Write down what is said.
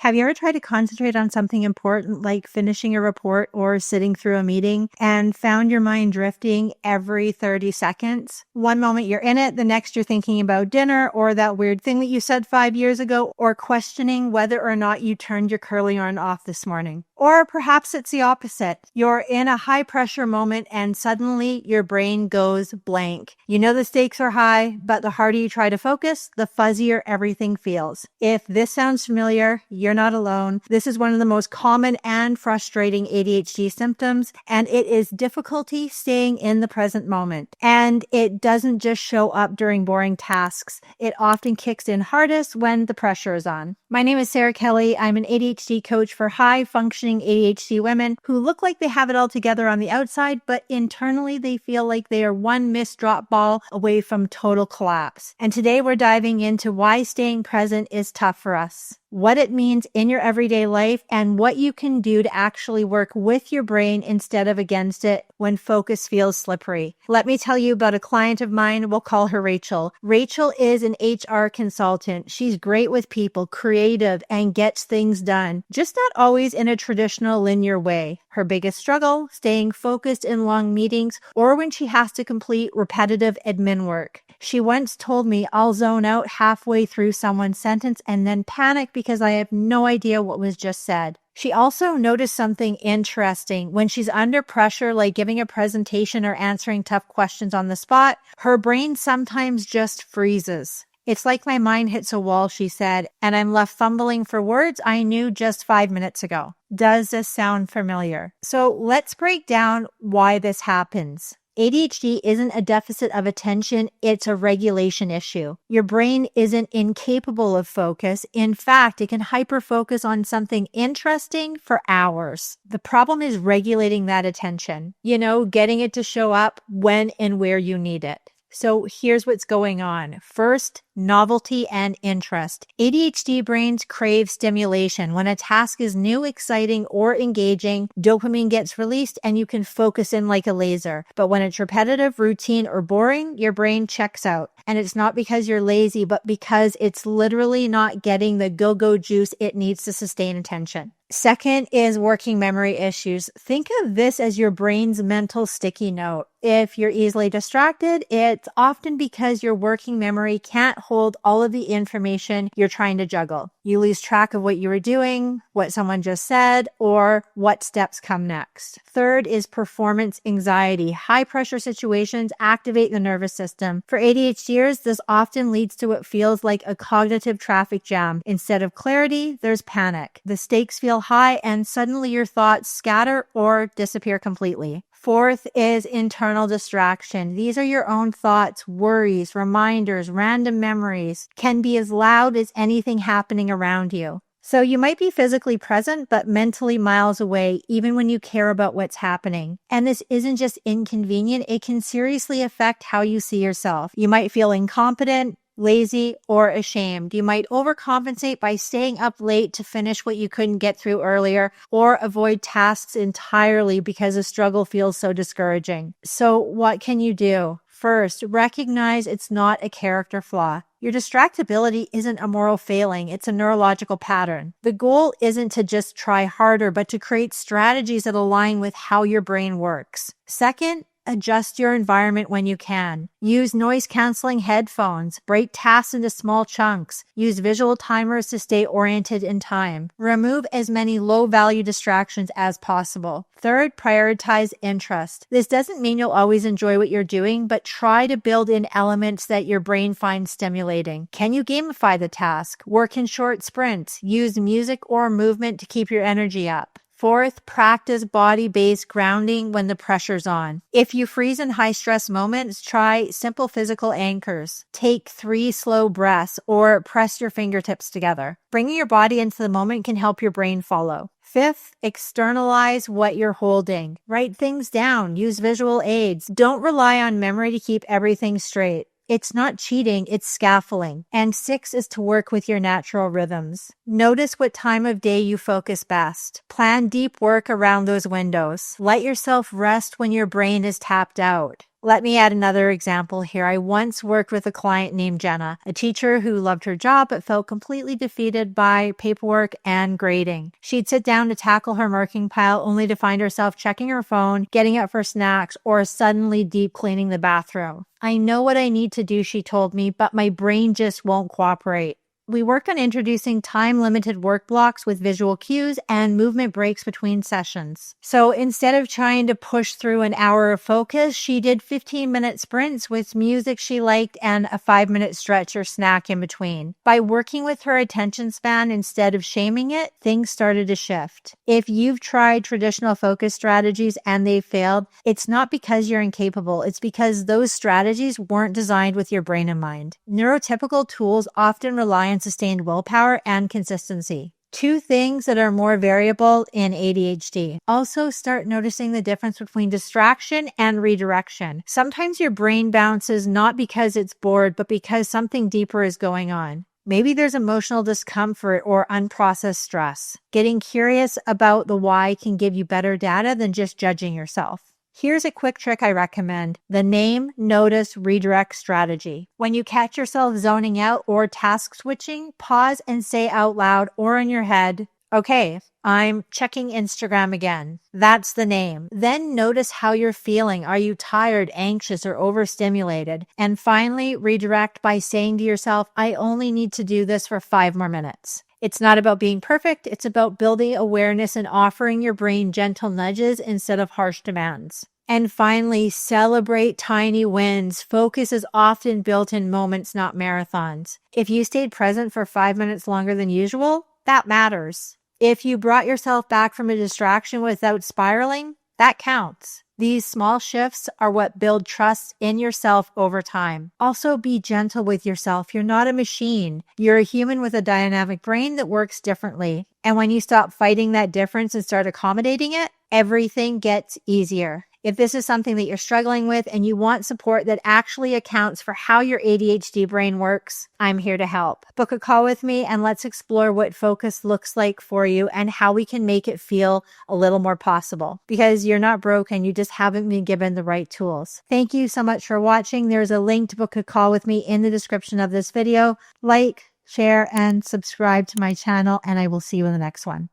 Have you ever tried to concentrate on something important like finishing a report or sitting through a meeting and found your mind drifting every 30 seconds? One moment you're in it, the next you're thinking about dinner or that weird thing that you said 5 years ago, or questioning whether or not you turned your curling iron off this morning. Or perhaps it's the opposite. You're in a high pressure moment and suddenly your brain goes blank. You know the stakes are high, but the harder you try to focus, the fuzzier everything feels. If this sounds familiar, you're not alone. This is one of the most common and frustrating ADHD symptoms, and it is difficulty staying in the present moment. And it doesn't just show up during boring tasks. It often kicks in hardest when the pressure is on. My name is Sara Kelly. I'm an ADHD coach for high-functioning ADHD women who look like they have it all together on the outside, but internally they feel like they are one missed drop ball away from total collapse. And today we're diving into why staying present is tough for us, what it means in your everyday life, and what you can do to actually work with your brain instead of against it when focus feels slippery. Let me tell you about a client of mine. We'll call her Rachel. Rachel is an HR consultant. She's great with people, creative, and gets things done, just not always in a traditional linear way. Her biggest struggle, staying focused in long meetings or when she has to complete repetitive admin work. She once told me, I'll zone out halfway through someone's sentence and then panic because I have no idea what was just said. She also noticed something interesting. When she's under pressure, like giving a presentation or answering tough questions on the spot, her brain sometimes just freezes. It's like my mind hits a wall, she said, and I'm left fumbling for words I knew just 5 minutes ago. Does this sound familiar? So let's break down why this happens. ADHD isn't a deficit of attention, it's a regulation issue. Your brain isn't incapable of focus. In fact, it can hyperfocus on something interesting for hours. The problem is regulating that attention. Getting it to show up when and where you need it. So here's what's going on. First, novelty and interest. ADHD brains crave stimulation. When a task is new, exciting, or engaging, dopamine gets released and you can focus in like a laser. But when it's repetitive, routine, or boring, your brain checks out. And it's not because you're lazy, but because it's literally not getting the go-go juice it needs to sustain attention. Second is working memory issues. Think of this as your brain's mental sticky note. If you're easily distracted, it's often because your working memory can't hold all of the information you're trying to juggle. You lose track of what you were doing, what someone just said, or what steps come next. Third is performance anxiety. High pressure situations activate the nervous system. For ADHDers, this often leads to what feels like a cognitive traffic jam. Instead of clarity, there's panic. The stakes feel high and suddenly your thoughts scatter or disappear completely. Fourth is internal distraction. These are your own thoughts, worries, reminders, random memories, can be as loud as anything happening around you. So you might be physically present, but mentally miles away, even when you care about what's happening. And this isn't just inconvenient, it can seriously affect how you see yourself. You might feel incompetent, lazy, or ashamed. You might overcompensate by staying up late to finish what you couldn't get through earlier, or avoid tasks entirely because the struggle feels so discouraging. So what can you do? First, recognize it's not a character flaw. Your distractibility isn't a moral failing, it's a neurological pattern. The goal isn't to just try harder, but to create strategies that align with how your brain works. Second, adjust your environment when you can. Use noise-canceling headphones. Break tasks into small chunks. Use visual timers to stay oriented in time. Remove as many low-value distractions as possible. Third, prioritize interest. This doesn't mean you'll always enjoy what you're doing, but try to build in elements that your brain finds stimulating. Can you gamify the task? Work in short sprints. Use music or movement to keep your energy up. Fourth, practice body-based grounding when the pressure's on. If you freeze in high-stress moments, try simple physical anchors. Take 3 slow breaths or press your fingertips together. Bringing your body into the moment can help your brain follow. Fifth, externalize what you're holding. Write things down. Use visual aids. Don't rely on memory to keep everything straight. It's not cheating, it's scaffolding. And 6 is to work with your natural rhythms. Notice what time of day you focus best. Plan deep work around those windows. Let yourself rest when your brain is tapped out. Let me add another example here. I once worked with a client named Jenna, a teacher who loved her job but felt completely defeated by paperwork and grading. She'd sit down to tackle her marking pile only to find herself checking her phone, getting up for snacks, or suddenly deep cleaning the bathroom. I know what I need to do, she told me, but my brain just won't cooperate. We worked on introducing time-limited work blocks with visual cues and movement breaks between sessions. So instead of trying to push through an hour of focus, she did 15-minute sprints with music she liked and a 5-minute stretch or snack in between. By working with her attention span instead of shaming it, things started to shift. If you've tried traditional focus strategies and they've failed, it's not because you're incapable. It's because those strategies weren't designed with your brain in mind. Neurotypical tools often rely on sustained willpower and consistency. Two things that are more variable in ADHD. Also start noticing the difference between distraction and redirection. Sometimes your brain bounces not because it's bored, but because something deeper is going on. Maybe there's emotional discomfort or unprocessed stress. Getting curious about the why can give you better data than just judging yourself. Here's a quick trick I recommend: the name, notice, redirect strategy. When you catch yourself zoning out or task switching, pause and say out loud or in your head, okay, I'm checking Instagram again. That's the name. Then notice how you're feeling. Are you tired, anxious, or overstimulated? And finally, redirect by saying to yourself, I only need to do this for 5 more minutes. It's not about being perfect. It's about building awareness and offering your brain gentle nudges instead of harsh demands. And finally, celebrate tiny wins. Focus is often built in moments, not marathons. If you stayed present for 5 minutes longer than usual, that matters. If you brought yourself back from a distraction without spiraling, that counts. These small shifts are what build trust in yourself over time. Also, be gentle with yourself. You're not a machine. You're a human with a dynamic brain that works differently. And when you stop fighting that difference and start accommodating it, everything gets easier. If this is something that you're struggling with and you want support that actually accounts for how your ADHD brain works, I'm here to help. Book a call with me and let's explore what focus looks like for you and how we can make it feel a little more possible. Because you're not broken, you just haven't been given the right tools. Thank you so much for watching. There's a link to book a call with me in the description of this video. Like, share, and subscribe to my channel, and I will see you in the next one.